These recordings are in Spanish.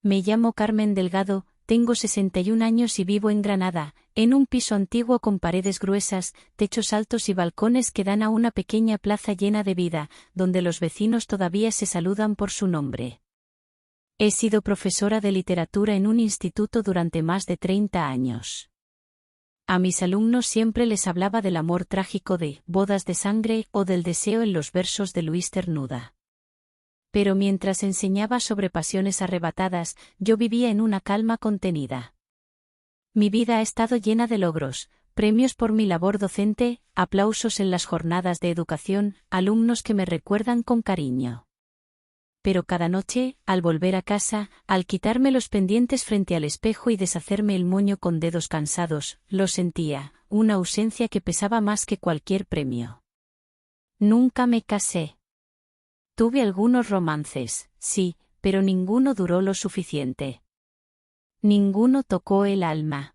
Me llamo Carmen Delgado, tengo 61 años y vivo en Granada, en un piso antiguo con paredes gruesas, techos altos y balcones que dan a una pequeña plaza llena de vida, donde los vecinos todavía se saludan por su nombre. He sido profesora de literatura en un instituto durante más de 30 años. A mis alumnos siempre les hablaba del amor trágico de Bodas de sangre o del deseo en los versos de Luis Cernuda. Pero mientras enseñaba sobre pasiones arrebatadas, yo vivía en una calma contenida. Mi vida ha estado llena de logros, premios por mi labor docente, aplausos en las jornadas de educación, alumnos que me recuerdan con cariño. Pero cada noche, al volver a casa, al quitarme los pendientes frente al espejo y deshacerme el moño con dedos cansados, lo sentía, una ausencia que pesaba más que cualquier premio. Nunca me casé. Tuve algunos romances, sí, pero ninguno duró lo suficiente. Ninguno tocó el alma.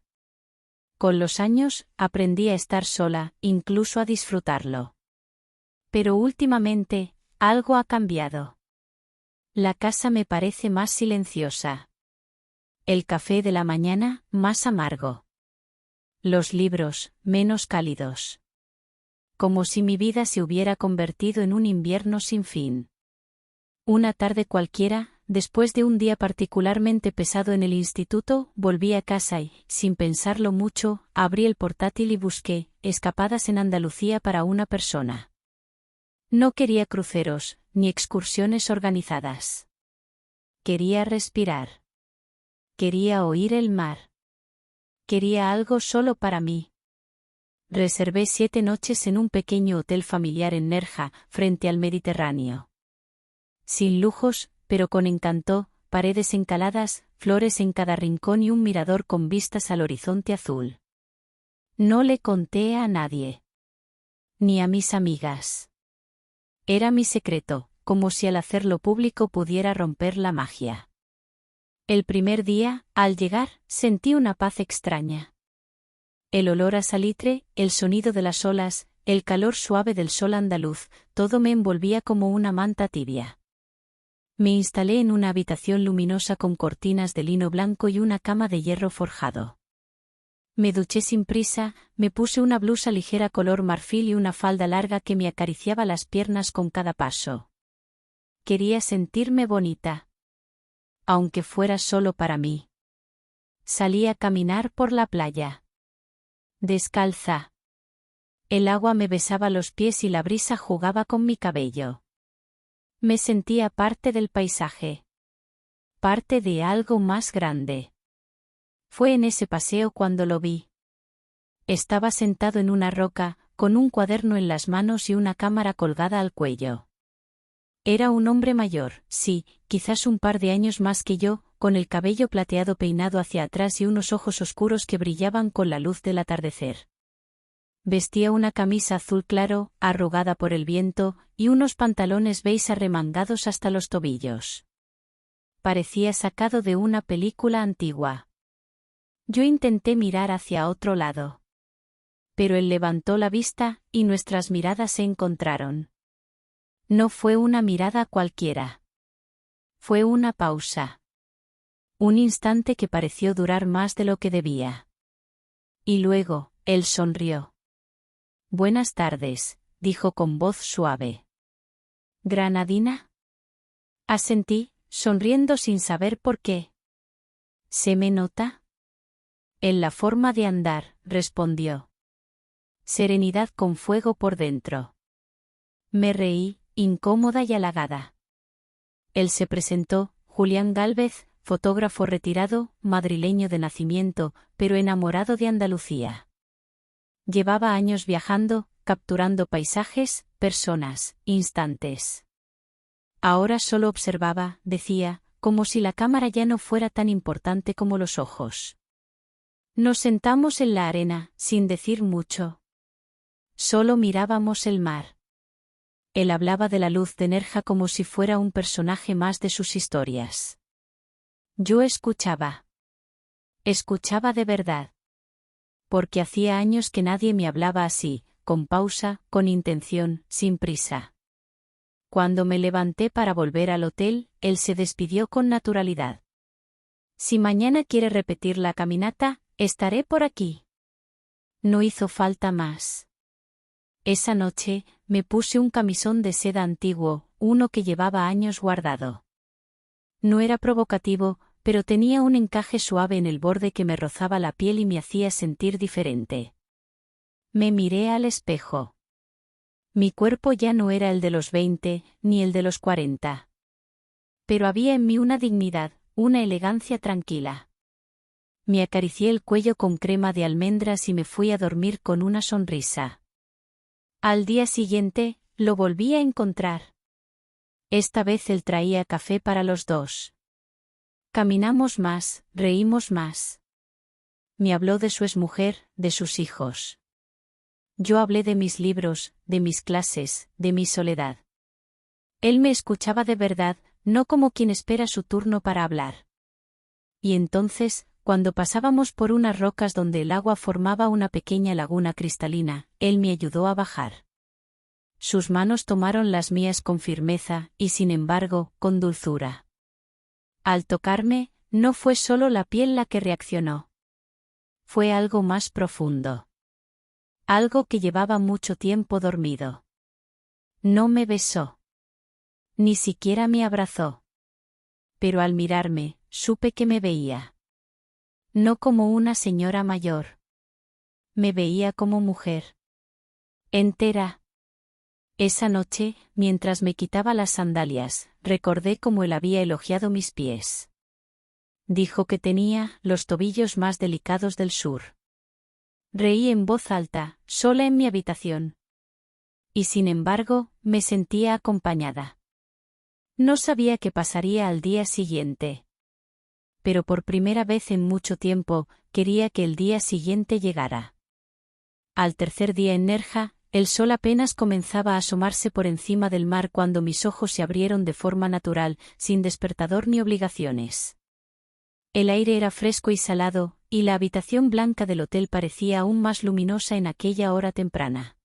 Con los años, aprendí a estar sola, incluso a disfrutarlo. Pero últimamente, algo ha cambiado. La casa me parece más silenciosa. El café de la mañana, más amargo. Los libros, menos cálidos. Como si mi vida se hubiera convertido en un invierno sin fin. Una tarde cualquiera, después de un día particularmente pesado en el instituto, volví a casa y, sin pensarlo mucho, abrí el portátil y busqué escapadas en Andalucía para una persona. No quería cruceros, ni excursiones organizadas. Quería respirar. Quería oír el mar. Quería algo solo para mí. Reservé 7 noches en un pequeño hotel familiar en Nerja, frente al Mediterráneo. Sin lujos, pero con encanto, paredes encaladas, flores en cada rincón y un mirador con vistas al horizonte azul. No le conté a nadie. Ni a mis amigas. Era mi secreto, como si al hacerlo público pudiera romper la magia. El primer día, al llegar, sentí una paz extraña. El olor a salitre, el sonido de las olas, el calor suave del sol andaluz, todo me envolvía como una manta tibia. Me instalé en una habitación luminosa con cortinas de lino blanco y una cama de hierro forjado. Me duché sin prisa, me puse una blusa ligera color marfil y una falda larga que me acariciaba las piernas con cada paso. Quería sentirme bonita. Aunque fuera solo para mí. Salí a caminar por la playa. Descalza. El agua me besaba los pies y la brisa jugaba con mi cabello. Me sentía parte del paisaje. Parte de algo más grande. Fue en ese paseo cuando lo vi. Estaba sentado en una roca, con un cuaderno en las manos y una cámara colgada al cuello. Era un hombre mayor, sí, quizás un par de años más que yo, con el cabello plateado peinado hacia atrás y unos ojos oscuros que brillaban con la luz del atardecer. Vestía una camisa azul claro, arrugada por el viento, y unos pantalones beige arremangados hasta los tobillos. Parecía sacado de una película antigua. Yo intenté mirar hacia otro lado. Pero él levantó la vista, y nuestras miradas se encontraron. No fue una mirada cualquiera. Fue una pausa. Un instante que pareció durar más de lo que debía. Y luego, él sonrió. Buenas tardes, dijo con voz suave. ¿Granadina? Asentí, sonriendo sin saber por qué. ¿Se me nota? En la forma de andar, respondió. Serenidad con fuego por dentro. Me reí, incómoda y halagada. Él se presentó, Julián Gálvez, fotógrafo retirado, madrileño de nacimiento, pero enamorado de Andalucía. Llevaba años viajando, capturando paisajes, personas, instantes. Ahora solo observaba, decía, como si la cámara ya no fuera tan importante como los ojos. Nos sentamos en la arena, sin decir mucho. Solo mirábamos el mar. Él hablaba de la luz de Nerja como si fuera un personaje más de sus historias. Yo escuchaba. Escuchaba de verdad. Porque hacía años que nadie me hablaba así, con pausa, con intención, sin prisa. Cuando me levanté para volver al hotel, él se despidió con naturalidad. Si mañana quiere repetir la caminata, estaré por aquí. No hizo falta más. Esa noche, me puse un camisón de seda antiguo, uno que llevaba años guardado. No era provocativo, pero tenía un encaje suave en el borde que me rozaba la piel y me hacía sentir diferente. Me miré al espejo. Mi cuerpo ya no era el de los 20, ni el de los 40. Pero había en mí una dignidad, una elegancia tranquila. Me acaricié el cuello con crema de almendras y me fui a dormir con una sonrisa. Al día siguiente, lo volví a encontrar. Esta vez él traía café para los dos. Caminamos más, reímos más. Me habló de su exmujer, de sus hijos. Yo hablé de mis libros, de mis clases, de mi soledad. Él me escuchaba de verdad, no como quien espera su turno para hablar. Y entonces, cuando pasábamos por unas rocas donde el agua formaba una pequeña laguna cristalina, él me ayudó a bajar. Sus manos tomaron las mías con firmeza, y sin embargo, con dulzura. Al tocarme, no fue solo la piel la que reaccionó. Fue algo más profundo. Algo que llevaba mucho tiempo dormido. No me besó. Ni siquiera me abrazó. Pero al mirarme, supe que me veía. No como una señora mayor. Me veía como mujer. Entera. Esa noche, mientras me quitaba las sandalias, recordé cómo él había elogiado mis pies. Dijo que tenía los tobillos más delicados del sur. Reí en voz alta, sola en mi habitación. Y sin embargo, me sentía acompañada. No sabía qué pasaría al día siguiente. Pero por primera vez en mucho tiempo, quería que el día siguiente llegara. Al tercer día en Nerja, el sol apenas comenzaba a asomarse por encima del mar cuando mis ojos se abrieron de forma natural, sin despertador ni obligaciones. El aire era fresco y salado, y la habitación blanca del hotel parecía aún más luminosa en aquella hora temprana.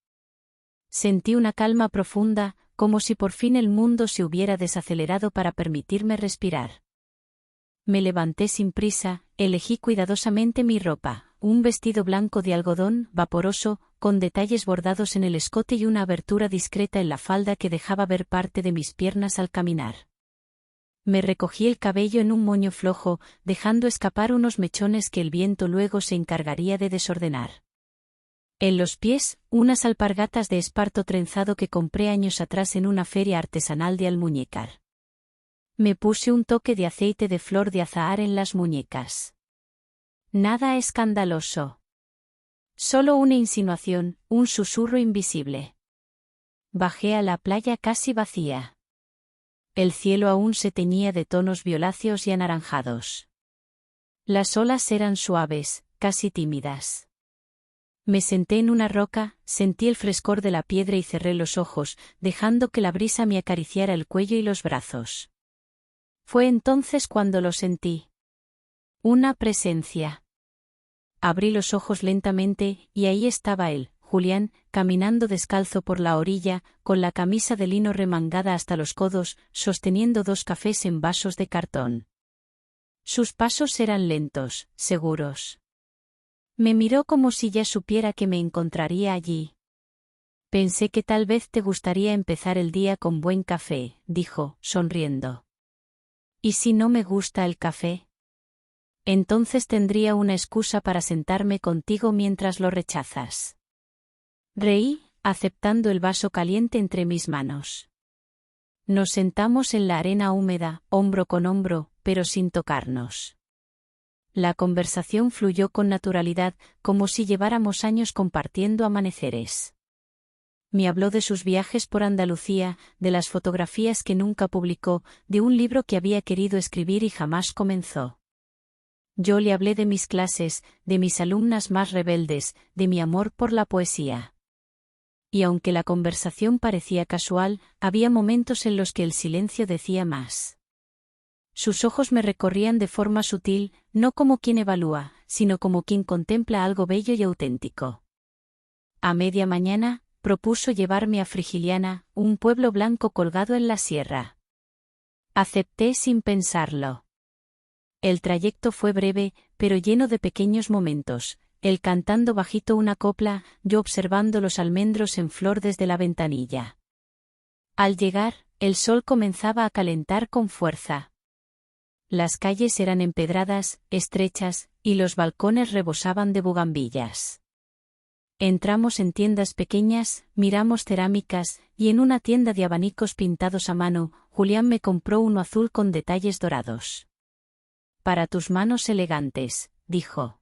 Sentí una calma profunda, como si por fin el mundo se hubiera desacelerado para permitirme respirar. Me levanté sin prisa, elegí cuidadosamente mi ropa, un vestido blanco de algodón, vaporoso, con detalles bordados en el escote y una abertura discreta en la falda que dejaba ver parte de mis piernas al caminar. Me recogí el cabello en un moño flojo, dejando escapar unos mechones que el viento luego se encargaría de desordenar. En los pies, unas alpargatas de esparto trenzado que compré años atrás en una feria artesanal de Almuñécar. Me puse un toque de aceite de flor de azahar en las muñecas. Nada escandaloso. Solo una insinuación, un susurro invisible. Bajé a la playa casi vacía. El cielo aún se teñía de tonos violáceos y anaranjados. Las olas eran suaves, casi tímidas. Me senté en una roca, sentí el frescor de la piedra y cerré los ojos, dejando que la brisa me acariciara el cuello y los brazos. Fue entonces cuando lo sentí. Una presencia. Abrí los ojos lentamente, y ahí estaba él, Julián, caminando descalzo por la orilla, con la camisa de lino remangada hasta los codos, sosteniendo 2 cafés en vasos de cartón. Sus pasos eran lentos, seguros. Me miró como si ya supiera que me encontraría allí. Pensé que tal vez te gustaría empezar el día con buen café, dijo, sonriendo. ¿Y si no me gusta el café? Entonces tendría una excusa para sentarme contigo mientras lo rechazas. Reí, aceptando el vaso caliente entre mis manos. Nos sentamos en la arena húmeda, hombro con hombro, pero sin tocarnos. La conversación fluyó con naturalidad, como si lleváramos años compartiendo amaneceres. Me habló de sus viajes por Andalucía, de las fotografías que nunca publicó, de un libro que había querido escribir y jamás comenzó. Yo le hablé de mis clases, de mis alumnas más rebeldes, de mi amor por la poesía. Y aunque la conversación parecía casual, había momentos en los que el silencio decía más. Sus ojos me recorrían de forma sutil, no como quien evalúa, sino como quien contempla algo bello y auténtico. A media mañana, propuso llevarme a Frigiliana, un pueblo blanco colgado en la sierra. Acepté sin pensarlo. El trayecto fue breve, pero lleno de pequeños momentos, él cantando bajito una copla, yo observando los almendros en flor desde la ventanilla. Al llegar, el sol comenzaba a calentar con fuerza. Las calles eran empedradas, estrechas, y los balcones rebosaban de bugambillas. Entramos en tiendas pequeñas, miramos cerámicas, y en una tienda de abanicos pintados a mano, Julián me compró uno azul con detalles dorados. Para tus manos elegantes, dijo.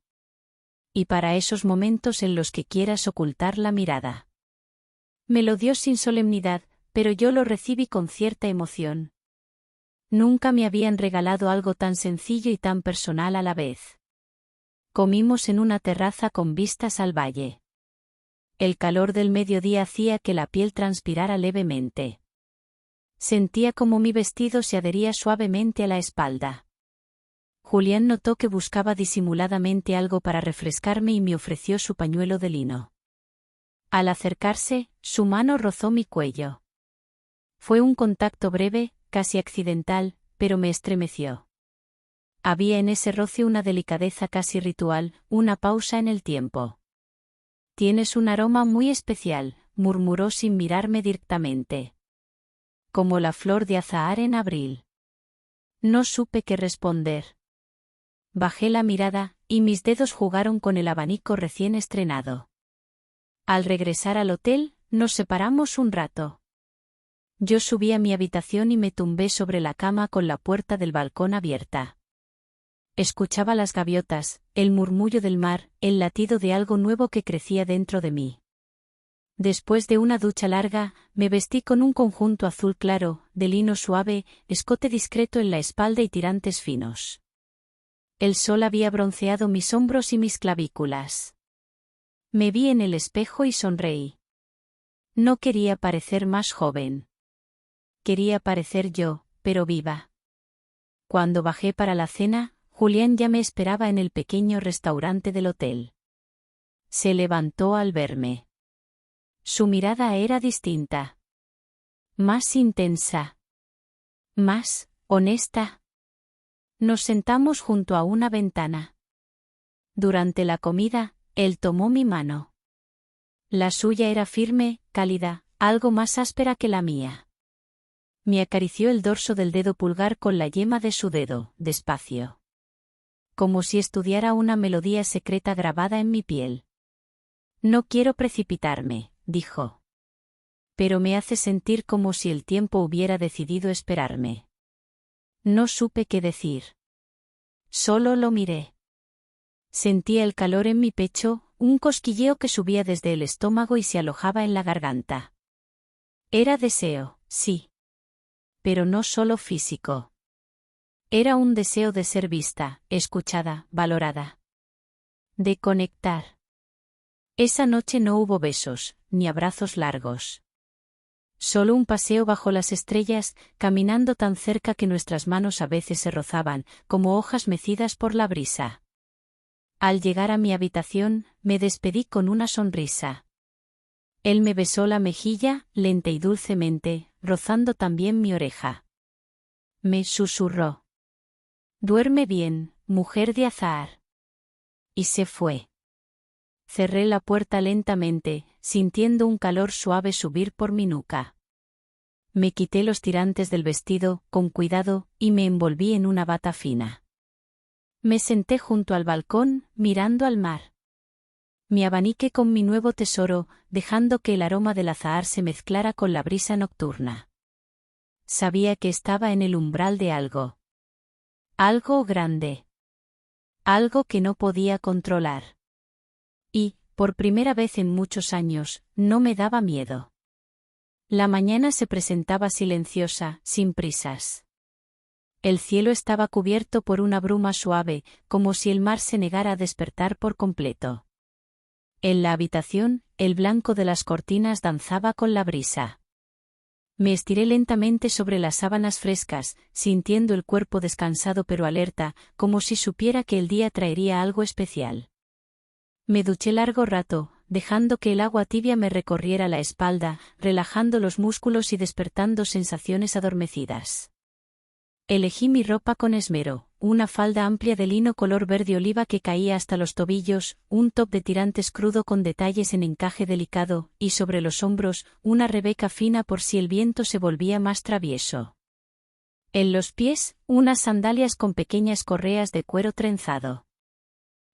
Y para esos momentos en los que quieras ocultar la mirada. Me lo dio sin solemnidad, pero yo lo recibí con cierta emoción. Nunca me habían regalado algo tan sencillo y tan personal a la vez. Comimos en una terraza con vistas al valle. El calor del mediodía hacía que la piel transpirara levemente. Sentía como mi vestido se adhería suavemente a la espalda. Julián notó que buscaba disimuladamente algo para refrescarme y me ofreció su pañuelo de lino. Al acercarse, su mano rozó mi cuello. Fue un contacto breve, casi accidental, pero me estremeció. Había en ese roce una delicadeza casi ritual, una pausa en el tiempo. Tienes un aroma muy especial, murmuró sin mirarme directamente. Como la flor de azahar en abril. No supe qué responder. Bajé la mirada, y mis dedos jugaron con el abanico recién estrenado. Al regresar al hotel, nos separamos un rato. Yo subí a mi habitación y me tumbé sobre la cama con la puerta del balcón abierta. Escuchaba las gaviotas, el murmullo del mar, el latido de algo nuevo que crecía dentro de mí. Después de una ducha larga, me vestí con un conjunto azul claro, de lino suave, escote discreto en la espalda y tirantes finos. El sol había bronceado mis hombros y mis clavículas. Me vi en el espejo y sonreí. No quería parecer más joven. Quería parecer yo, pero viva. Cuando bajé para la cena, Julián ya me esperaba en el pequeño restaurante del hotel. Se levantó al verme. Su mirada era distinta. Más intensa. Más honesta. Nos sentamos junto a una ventana. Durante la comida, él tomó mi mano. La suya era firme, cálida, algo más áspera que la mía. Me acarició el dorso del dedo pulgar con la yema de su dedo, despacio. Como si estudiara una melodía secreta grabada en mi piel. No quiero precipitarme, dijo. Pero me hace sentir como si el tiempo hubiera decidido esperarme. No supe qué decir. Solo lo miré. Sentía el calor en mi pecho, un cosquilleo que subía desde el estómago y se alojaba en la garganta. Era deseo, sí. Pero no solo físico. Era un deseo de ser vista, escuchada, valorada. De conectar. Esa noche no hubo besos, ni abrazos largos. Solo un paseo bajo las estrellas, caminando tan cerca que nuestras manos a veces se rozaban, como hojas mecidas por la brisa. Al llegar a mi habitación, me despedí con una sonrisa. Él me besó la mejilla, lenta y dulcemente, rozando también mi oreja. Me susurró. Duerme bien, mujer de azahar. Y se fue. Cerré la puerta lentamente, sintiendo un calor suave subir por mi nuca. Me quité los tirantes del vestido, con cuidado, y me envolví en una bata fina. Me senté junto al balcón, mirando al mar. Me abaniqué con mi nuevo tesoro, dejando que el aroma del azahar se mezclara con la brisa nocturna. Sabía que estaba en el umbral de algo. Algo grande. Algo que no podía controlar. Y, por primera vez en muchos años, no me daba miedo. La mañana se presentaba silenciosa, sin prisas. El cielo estaba cubierto por una bruma suave, como si el mar se negara a despertar por completo. En la habitación, el blanco de las cortinas danzaba con la brisa. Me estiré lentamente sobre las sábanas frescas, sintiendo el cuerpo descansado pero alerta, como si supiera que el día traería algo especial. Me duché largo rato, dejando que el agua tibia me recorriera la espalda, relajando los músculos y despertando sensaciones adormecidas. Elegí mi ropa con esmero, una falda amplia de lino color verde oliva que caía hasta los tobillos, un top de tirantes crudo con detalles en encaje delicado, y sobre los hombros, una rebeca fina por si el viento se volvía más travieso. En los pies, unas sandalias con pequeñas correas de cuero trenzado.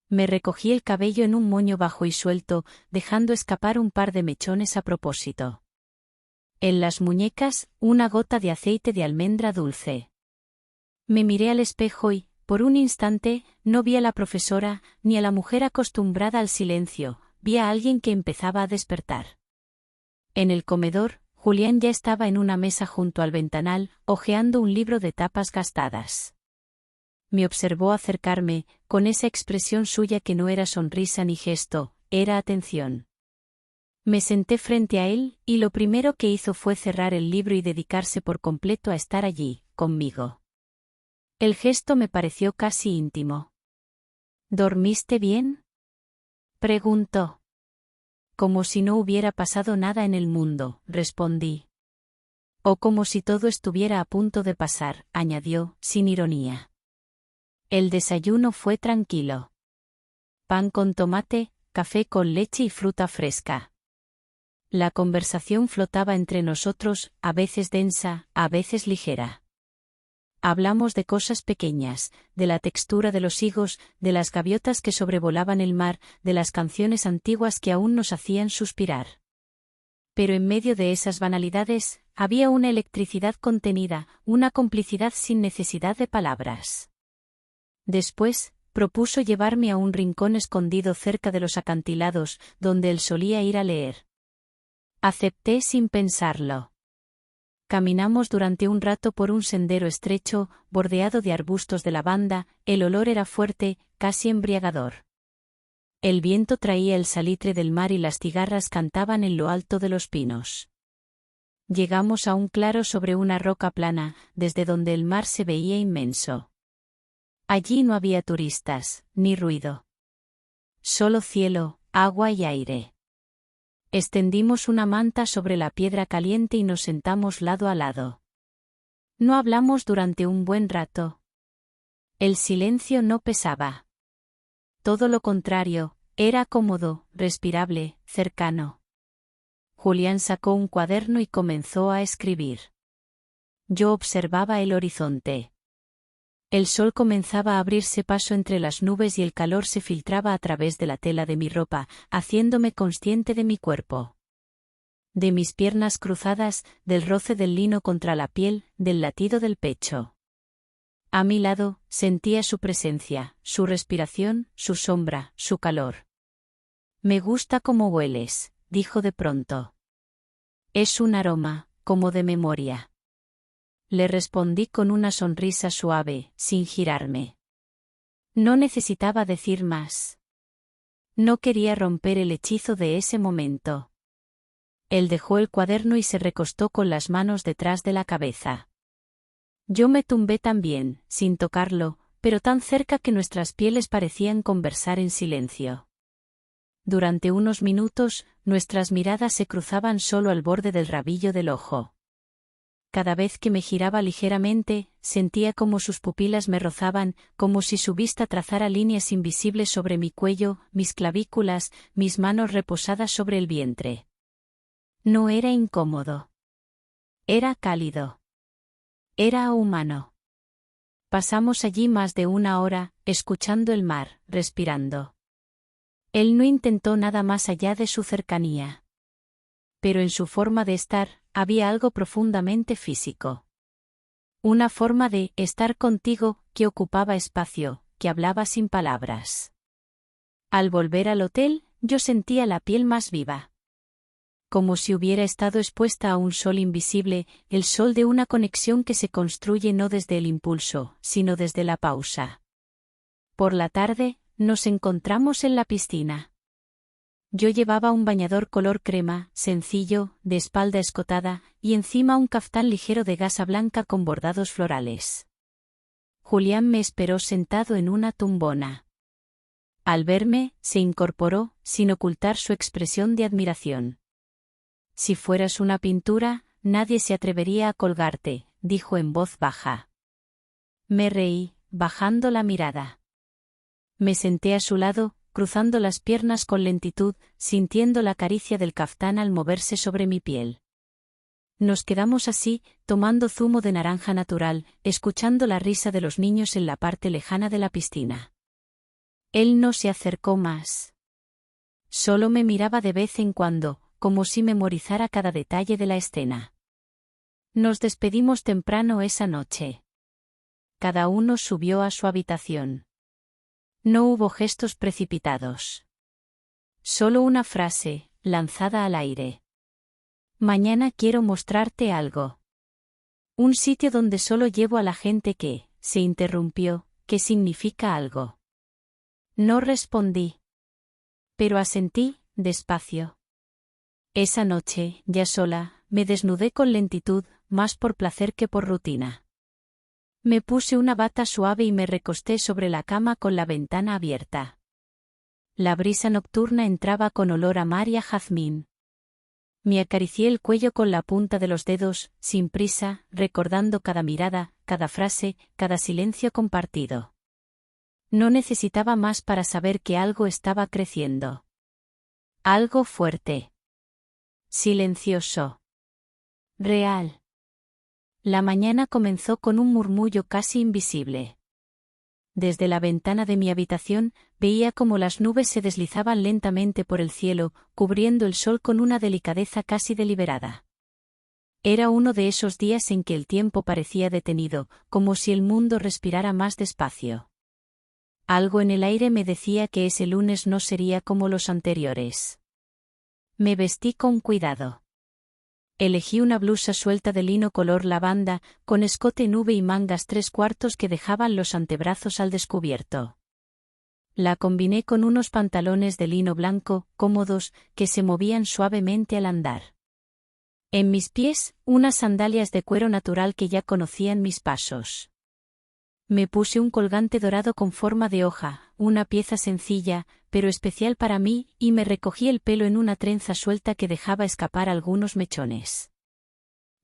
Me recogí el cabello en un moño bajo y suelto, dejando escapar un par de mechones a propósito. En las muñecas, una gota de aceite de almendra dulce. Me miré al espejo y, por un instante, no vi a la profesora, ni a la mujer acostumbrada al silencio, vi a alguien que empezaba a despertar. En el comedor, Julián ya estaba en una mesa junto al ventanal, hojeando un libro de tapas gastadas. Me observó acercarme, con esa expresión suya que no era sonrisa ni gesto, era atención. Me senté frente a él, y lo primero que hizo fue cerrar el libro y dedicarse por completo a estar allí, conmigo. El gesto me pareció casi íntimo. ¿Dormiste bien?, preguntó. Como si no hubiera pasado nada en el mundo, respondí. O como si todo estuviera a punto de pasar, añadió, sin ironía. El desayuno fue tranquilo. Pan con tomate, café con leche y fruta fresca. La conversación flotaba entre nosotros, a veces densa, a veces ligera. Hablamos de cosas pequeñas, de la textura de los higos, de las gaviotas que sobrevolaban el mar, de las canciones antiguas que aún nos hacían suspirar. Pero en medio de esas banalidades, había una electricidad contenida, una complicidad sin necesidad de palabras. Después, propuso llevarme a un rincón escondido cerca de los acantilados, donde él solía ir a leer. Acepté sin pensarlo. Caminamos durante un rato por un sendero estrecho, bordeado de arbustos de lavanda, el olor era fuerte, casi embriagador. El viento traía el salitre del mar y las cigarras cantaban en lo alto de los pinos. Llegamos a un claro sobre una roca plana, desde donde el mar se veía inmenso. Allí no había turistas, ni ruido. Solo cielo, agua y aire. Extendimos una manta sobre la piedra caliente y nos sentamos lado a lado. No hablamos durante un buen rato. El silencio no pesaba. Todo lo contrario, era cómodo, respirable, cercano. Julián sacó un cuaderno y comenzó a escribir. Yo observaba el horizonte. El sol comenzaba a abrirse paso entre las nubes y el calor se filtraba a través de la tela de mi ropa, haciéndome consciente de mi cuerpo. De mis piernas cruzadas, del roce del lino contra la piel, del latido del pecho. A mi lado, sentía su presencia, su respiración, su sombra, su calor. Me gusta cómo hueles, dijo de pronto. Es un aroma, como de memoria. Le respondí con una sonrisa suave, sin girarme. No necesitaba decir más. No quería romper el hechizo de ese momento. Él dejó el cuaderno y se recostó con las manos detrás de la cabeza. Yo me tumbé también, sin tocarlo, pero tan cerca que nuestras pieles parecían conversar en silencio. Durante unos minutos, nuestras miradas se cruzaban solo al borde del rabillo del ojo. Cada vez que me giraba ligeramente, sentía como sus pupilas me rozaban, como si su vista trazara líneas invisibles sobre mi cuello, mis clavículas, mis manos reposadas sobre el vientre. No era incómodo. Era cálido. Era humano. Pasamos allí más de una hora, escuchando el mar, respirando. Él no intentó nada más allá de su cercanía. Pero en su forma de estar, había algo profundamente físico. Una forma de estar contigo que ocupaba espacio, que hablaba sin palabras. Al volver al hotel, yo sentía la piel más viva. Como si hubiera estado expuesta a un sol invisible, el sol de una conexión que se construye no desde el impulso, sino desde la pausa. Por la tarde, nos encontramos en la piscina. Yo llevaba un bañador color crema, sencillo, de espalda escotada, y encima un caftán ligero de gasa blanca con bordados florales. Julián me esperó sentado en una tumbona. Al verme, se incorporó, sin ocultar su expresión de admiración. Si fueras una pintura, nadie se atrevería a colgarte, dijo en voz baja. Me reí, bajando la mirada. Me senté a su lado, cruzando las piernas con lentitud, sintiendo la caricia del caftán al moverse sobre mi piel. Nos quedamos así, tomando zumo de naranja natural, escuchando la risa de los niños en la parte lejana de la piscina. Él no se acercó más. Solo me miraba de vez en cuando, como si memorizara cada detalle de la escena. Nos despedimos temprano esa noche. Cada uno subió a su habitación. No hubo gestos precipitados. Solo una frase, lanzada al aire. Mañana quiero mostrarte algo. Un sitio donde solo llevo a la gente que, se interrumpió, que significa algo. No respondí. Pero asentí, despacio. Esa noche, ya sola, me desnudé con lentitud, más por placer que por rutina. Me puse una bata suave y me recosté sobre la cama con la ventana abierta. La brisa nocturna entraba con olor a mar y a jazmín. Me acaricié el cuello con la punta de los dedos, sin prisa, recordando cada mirada, cada frase, cada silencio compartido. No necesitaba más para saber que algo estaba creciendo. Algo fuerte. Silencioso. Real. La mañana comenzó con un murmullo casi invisible. Desde la ventana de mi habitación, veía cómo las nubes se deslizaban lentamente por el cielo, cubriendo el sol con una delicadeza casi deliberada. Era uno de esos días en que el tiempo parecía detenido, como si el mundo respirara más despacio. Algo en el aire me decía que ese lunes no sería como los anteriores. Me vestí con cuidado. Elegí una blusa suelta de lino color lavanda, con escote nube y mangas 3/4 que dejaban los antebrazos al descubierto. La combiné con unos pantalones de lino blanco, cómodos, que se movían suavemente al andar. En mis pies, unas sandalias de cuero natural que ya conocían mis pasos. Me puse un colgante dorado con forma de hoja, una pieza sencilla, pero especial para mí, y me recogí el pelo en una trenza suelta que dejaba escapar algunos mechones.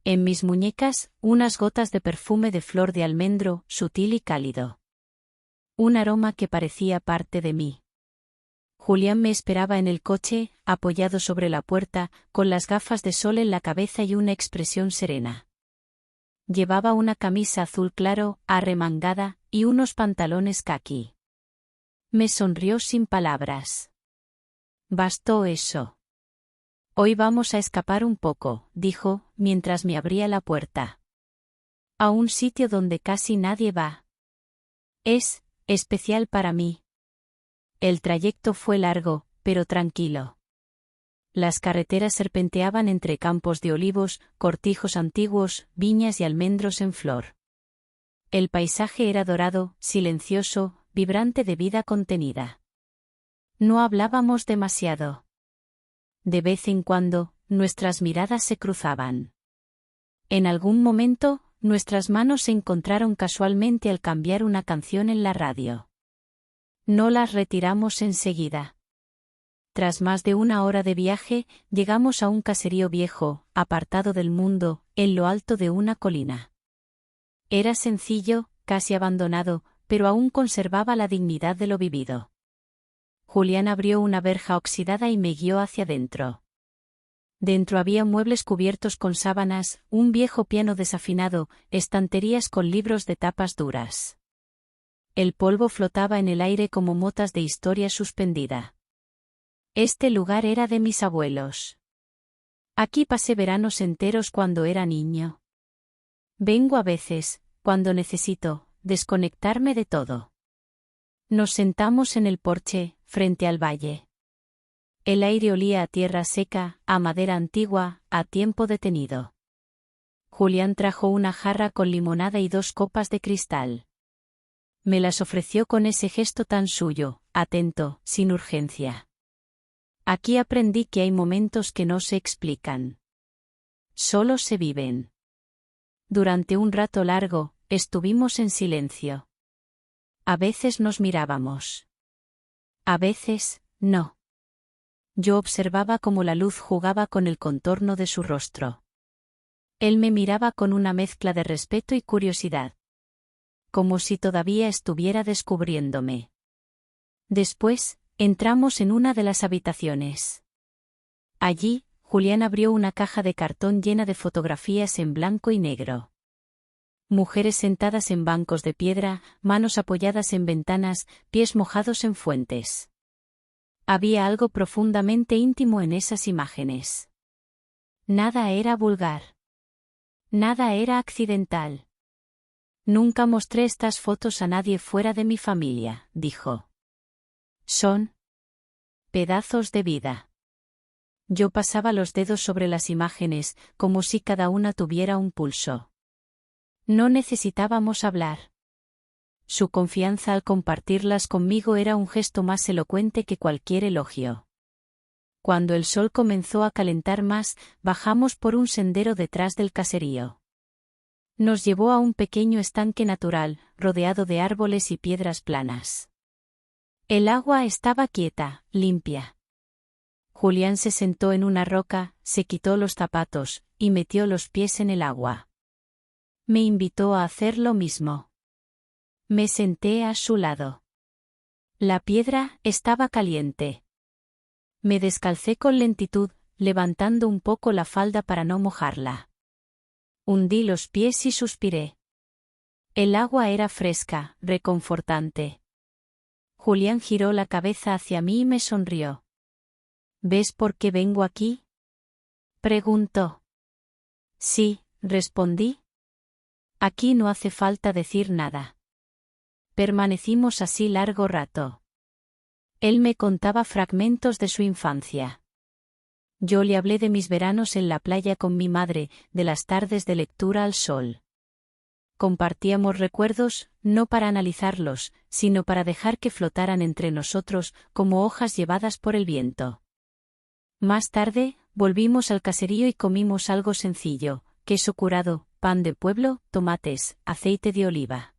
En mis muñecas, unas gotas de perfume de flor de almendro, sutil y cálido. Un aroma que parecía parte de mí. Julián me esperaba en el coche, apoyado sobre la puerta, con las gafas de sol en la cabeza y una expresión serena. Llevaba una camisa azul claro, arremangada, y unos pantalones caqui. Me sonrió sin palabras. Bastó eso. Hoy vamos a escapar un poco, dijo, mientras me abría la puerta. A un sitio donde casi nadie va. Es especial para mí. El trayecto fue largo, pero tranquilo. Las carreteras serpenteaban entre campos de olivos, cortijos antiguos, viñas y almendros en flor. El paisaje era dorado, silencioso, vibrante de vida contenida. No hablábamos demasiado. De vez en cuando, nuestras miradas se cruzaban. En algún momento, nuestras manos se encontraron casualmente al cambiar una canción en la radio. No las retiramos enseguida. Tras más de una hora de viaje, llegamos a un caserío viejo, apartado del mundo, en lo alto de una colina. Era sencillo, casi abandonado, pero aún conservaba la dignidad de lo vivido. Julián abrió una verja oxidada y me guió hacia dentro. Dentro había muebles cubiertos con sábanas, un viejo piano desafinado, estanterías con libros de tapas duras. El polvo flotaba en el aire como motas de historia suspendida. Este lugar era de mis abuelos. Aquí pasé veranos enteros cuando era niño. Vengo a veces, cuando necesito, desconectarme de todo. Nos sentamos en el porche, frente al valle. El aire olía a tierra seca, a madera antigua, a tiempo detenido. Julián trajo una jarra con limonada y 2 copas de cristal. Me las ofreció con ese gesto tan suyo, atento, sin urgencia. Aquí aprendí que hay momentos que no se explican. Solo se viven. Durante un rato largo, estuvimos en silencio. A veces nos mirábamos. A veces, no. Yo observaba cómo la luz jugaba con el contorno de su rostro. Él me miraba con una mezcla de respeto y curiosidad. como si todavía estuviera descubriéndome. Después, entramos en una de las habitaciones. Allí, Julián abrió una caja de cartón llena de fotografías en blanco y negro. Mujeres sentadas en bancos de piedra, manos apoyadas en ventanas, pies mojados en fuentes. Había algo profundamente íntimo en esas imágenes. Nada era vulgar. Nada era accidental. Nunca mostré estas fotos a nadie fuera de mi familia, dijo. Son pedazos de vida. Yo pasaba los dedos sobre las imágenes, como si cada una tuviera un pulso. No necesitábamos hablar. Su confianza al compartirlas conmigo era un gesto más elocuente que cualquier elogio. Cuando el sol comenzó a calentar más, bajamos por un sendero detrás del caserío. Nos llevó a un pequeño estanque natural, rodeado de árboles y piedras planas. El agua estaba quieta, limpia. Julián se sentó en una roca, se quitó los zapatos, y metió los pies en el agua. Me invitó a hacer lo mismo. Me senté a su lado. La piedra estaba caliente. Me descalcé con lentitud, levantando un poco la falda para no mojarla. Hundí los pies y suspiré. El agua era fresca, reconfortante. Julián giró la cabeza hacia mí y me sonrió. ¿Ves por qué vengo aquí?, preguntó. Sí, respondí. Aquí no hace falta decir nada. Permanecimos así largo rato. Él me contaba fragmentos de su infancia. Yo le hablé de mis veranos en la playa con mi madre, de las tardes de lectura al sol. Compartíamos recuerdos, no para analizarlos, sino para dejar que flotaran entre nosotros, como hojas llevadas por el viento. Más tarde, volvimos al caserío y comimos algo sencillo: queso curado, pan de pueblo, tomates, aceite de oliva.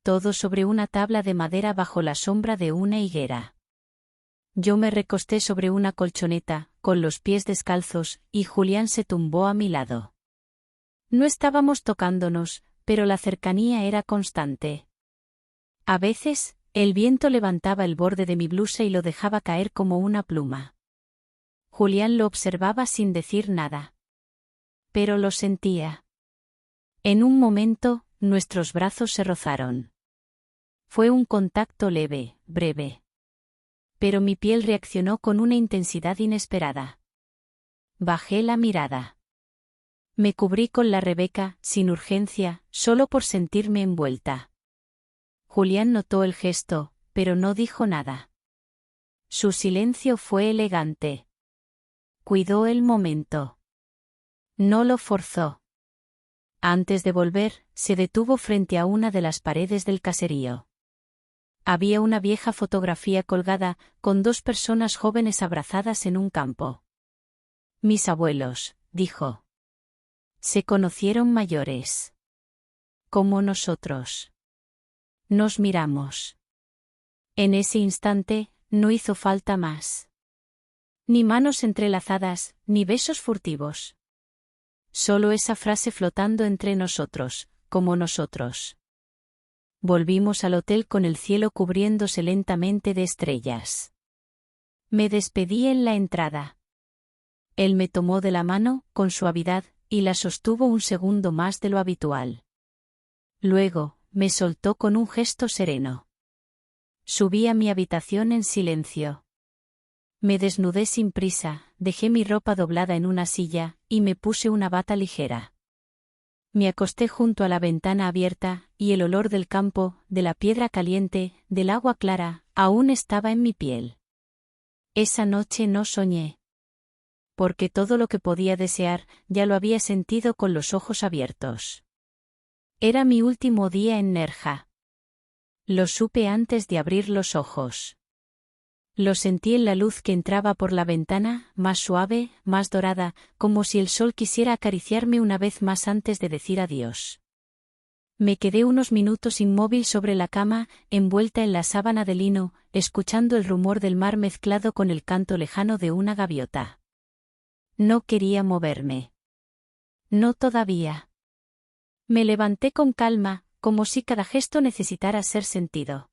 Todo sobre una tabla de madera bajo la sombra de una higuera. Yo me recosté sobre una colchoneta, con los pies descalzos, y Julián se tumbó a mi lado. No estábamos tocándonos, pero la cercanía era constante. A veces, el viento levantaba el borde de mi blusa y lo dejaba caer como una pluma. Julián lo observaba sin decir nada. Pero lo sentía. En un momento, nuestros brazos se rozaron. Fue un contacto leve, breve. Pero mi piel reaccionó con una intensidad inesperada. Bajé la mirada. Me cubrí con la rebeca, sin urgencia, solo por sentirme envuelta. Julián notó el gesto, pero no dijo nada. Su silencio fue elegante. Cuidó el momento. No lo forzó. Antes de volver, se detuvo frente a una de las paredes del caserío. Había una vieja fotografía colgada, con dos personas jóvenes abrazadas en un campo. Mis abuelos, dijo. Se conocieron mayores. Como nosotros. Nos miramos. En ese instante, no hizo falta más. Ni manos entrelazadas, ni besos furtivos. Solo esa frase flotando entre nosotros, como nosotros. Volvimos al hotel con el cielo cubriéndose lentamente de estrellas. Me despedí en la entrada. Él me tomó de la mano, con suavidad, y la sostuvo un segundo más de lo habitual. Luego, me soltó con un gesto sereno. Subí a mi habitación en silencio. Me desnudé sin prisa, dejé mi ropa doblada en una silla, y me puse una bata ligera. Me acosté junto a la ventana abierta, y el olor del campo, de la piedra caliente, del agua clara, aún estaba en mi piel. Esa noche no soñé. Porque todo lo que podía desear, ya lo había sentido con los ojos abiertos. Era mi último día en Nerja. Lo supe antes de abrir los ojos. Lo sentí en la luz que entraba por la ventana, más suave, más dorada, como si el sol quisiera acariciarme una vez más antes de decir adiós. Me quedé unos minutos inmóvil sobre la cama, envuelta en la sábana de lino, escuchando el rumor del mar mezclado con el canto lejano de una gaviota. No quería moverme. No todavía. Me levanté con calma, como si cada gesto necesitara ser sentido.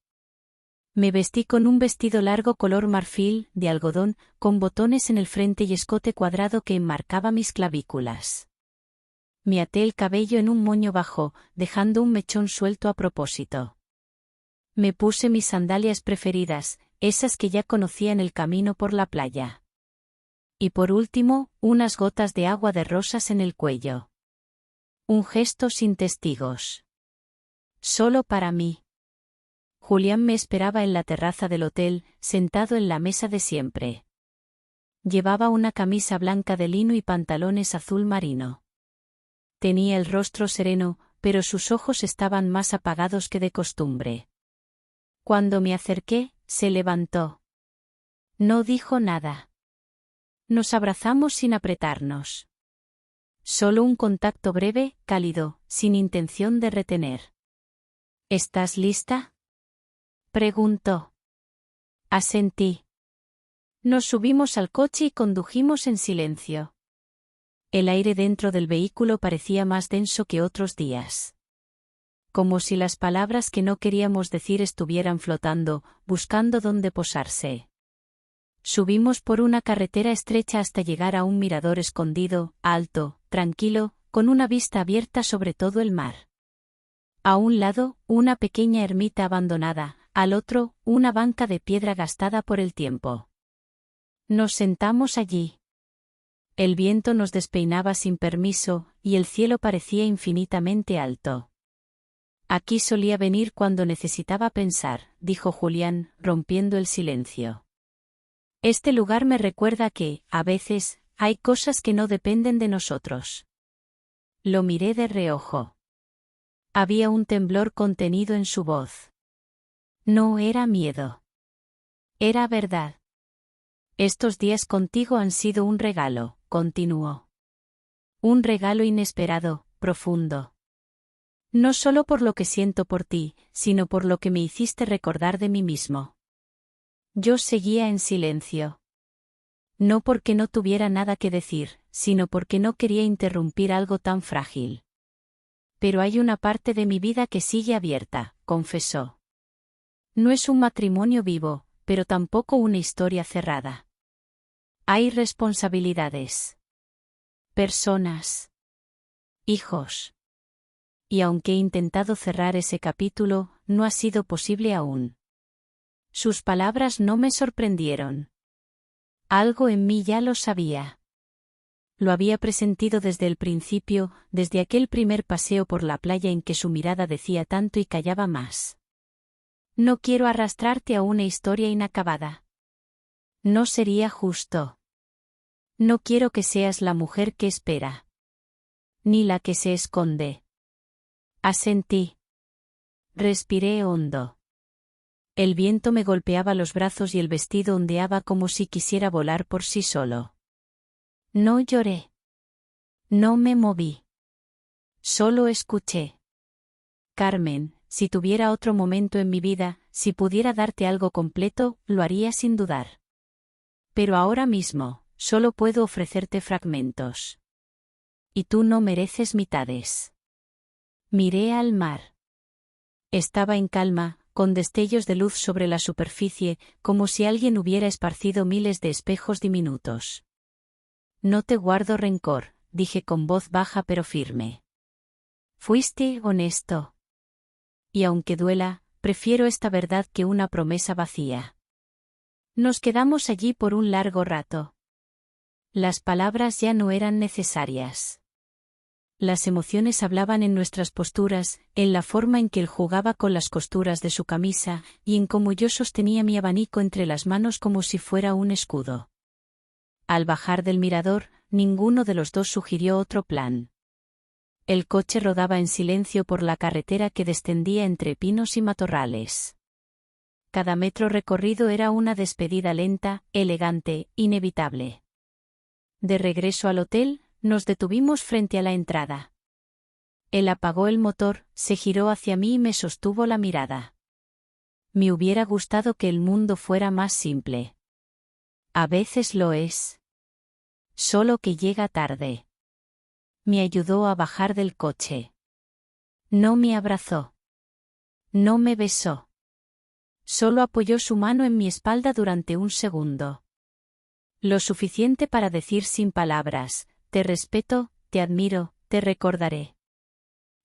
Me vestí con un vestido largo color marfil, de algodón, con botones en el frente y escote cuadrado que enmarcaba mis clavículas. Me até el cabello en un moño bajo, dejando un mechón suelto a propósito. Me puse mis sandalias preferidas, esas que ya conocía en el camino por la playa. Y por último, unas gotas de agua de rosas en el cuello. Un gesto sin testigos. Solo para mí. Julián me esperaba en la terraza del hotel, sentado en la mesa de siempre. Llevaba una camisa blanca de lino y pantalones azul marino. Tenía el rostro sereno, pero sus ojos estaban más apagados que de costumbre. Cuando me acerqué, se levantó. No dijo nada. Nos abrazamos sin apretarnos. Solo un contacto breve, cálido, sin intención de retener. ¿Estás lista?, preguntó. Asentí. Nos subimos al coche y condujimos en silencio. El aire dentro del vehículo parecía más denso que otros días. Como si las palabras que no queríamos decir estuvieran flotando, buscando dónde posarse. Subimos por una carretera estrecha hasta llegar a un mirador escondido, alto, tranquilo, con una vista abierta sobre todo el mar. A un lado, una pequeña ermita abandonada, al otro, una banca de piedra gastada por el tiempo. Nos sentamos allí. El viento nos despeinaba sin permiso, y el cielo parecía infinitamente alto. Aquí solía venir cuando necesitaba pensar, dijo Julián, rompiendo el silencio. Este lugar me recuerda que, a veces, hay cosas que no dependen de nosotros. Lo miré de reojo. Había un temblor contenido en su voz. No era miedo. Era verdad. Estos días contigo han sido un regalo, continuó. Un regalo inesperado, profundo. No solo por lo que siento por ti, sino por lo que me hiciste recordar de mí mismo. Yo seguía en silencio. No porque no tuviera nada que decir, sino porque no quería interrumpir algo tan frágil. Pero hay una parte de mi vida que sigue abierta, confesó. No es un matrimonio vivo, pero tampoco una historia cerrada. Hay responsabilidades. Personas. Hijos. Y aunque he intentado cerrar ese capítulo, no ha sido posible aún. Sus palabras no me sorprendieron. Algo en mí ya lo sabía. Lo había presentido desde el principio, desde aquel primer paseo por la playa en que su mirada decía tanto y callaba más. No quiero arrastrarte a una historia inacabada. No sería justo. No quiero que seas la mujer que espera. Ni la que se esconde. Asentí. Respiré hondo. El viento me golpeaba los brazos y el vestido ondeaba como si quisiera volar por sí solo. No lloré. No me moví. Solo escuché. Carmen, si tuviera otro momento en mi vida, si pudiera darte algo completo, lo haría sin dudar. Pero ahora mismo, solo puedo ofrecerte fragmentos. Y tú no mereces mitades. Miré al mar. Estaba en calma, con destellos de luz sobre la superficie, como si alguien hubiera esparcido miles de espejos diminutos. No te guardo rencor, dije con voz baja pero firme. Fuiste honesto. Y aunque duela, prefiero esta verdad que una promesa vacía. Nos quedamos allí por un largo rato. Las palabras ya no eran necesarias. Las emociones hablaban en nuestras posturas, en la forma en que él jugaba con las costuras de su camisa, y en cómo yo sostenía mi abanico entre las manos como si fuera un escudo. Al bajar del mirador, ninguno de los dos sugirió otro plan. El coche rodaba en silencio por la carretera que descendía entre pinos y matorrales. Cada metro recorrido era una despedida lenta, elegante, inevitable. De regreso al hotel, nos detuvimos frente a la entrada. Él apagó el motor, se giró hacia mí y me sostuvo la mirada. Me hubiera gustado que el mundo fuera más simple. A veces lo es. Solo que llega tarde. Me ayudó a bajar del coche. No me abrazó. No me besó. Solo apoyó su mano en mi espalda durante un segundo. Lo suficiente para decir sin palabras: te respeto, te admiro, te recordaré.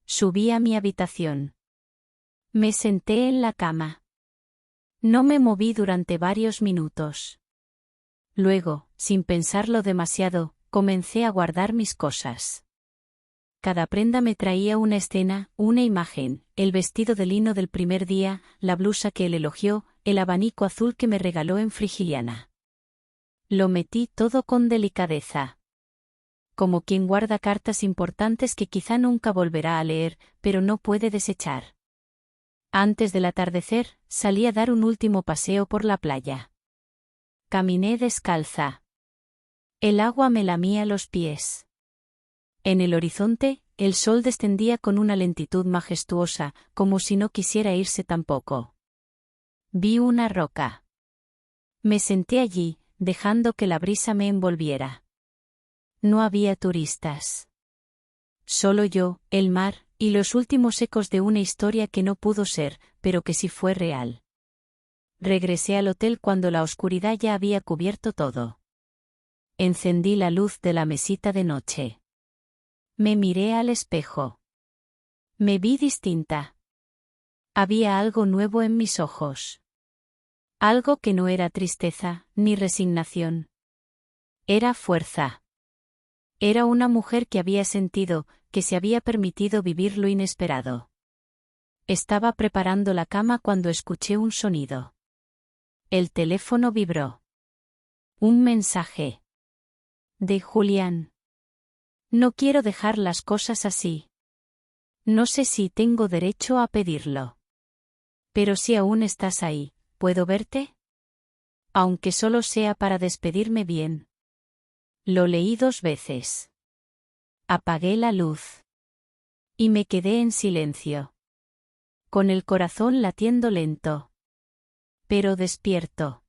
Subí a mi habitación. Me senté en la cama. No me moví durante varios minutos. Luego, sin pensarlo demasiado, comencé a guardar mis cosas. Cada prenda me traía una escena, una imagen: el vestido de lino del primer día, la blusa que él elogió, el abanico azul que me regaló en Frigiliana. Lo metí todo con delicadeza. Como quien guarda cartas importantes que quizá nunca volverá a leer, pero no puede desechar. Antes del atardecer, salí a dar un último paseo por la playa. Caminé descalza. El agua me lamía los pies. En el horizonte, el sol descendía con una lentitud majestuosa, como si no quisiera irse tampoco. Vi una roca. Me senté allí, dejando que la brisa me envolviera. No había turistas. Solo yo, el mar, y los últimos ecos de una historia que no pudo ser, pero que sí fue real. Regresé al hotel cuando la oscuridad ya había cubierto todo. Encendí la luz de la mesita de noche. Me miré al espejo. Me vi distinta. Había algo nuevo en mis ojos. Algo que no era tristeza, ni resignación. Era fuerza. Era una mujer que había sentido, que se había permitido vivir lo inesperado. Estaba preparando la cama cuando escuché un sonido. El teléfono vibró. Un mensaje. De Julián. No quiero dejar las cosas así. No sé si tengo derecho a pedirlo. Pero si aún estás ahí, ¿puedo verte? Aunque solo sea para despedirme bien. Lo leí 2 veces. Apagué la luz. Y me quedé en silencio. Con el corazón latiendo lento. Pero despierto.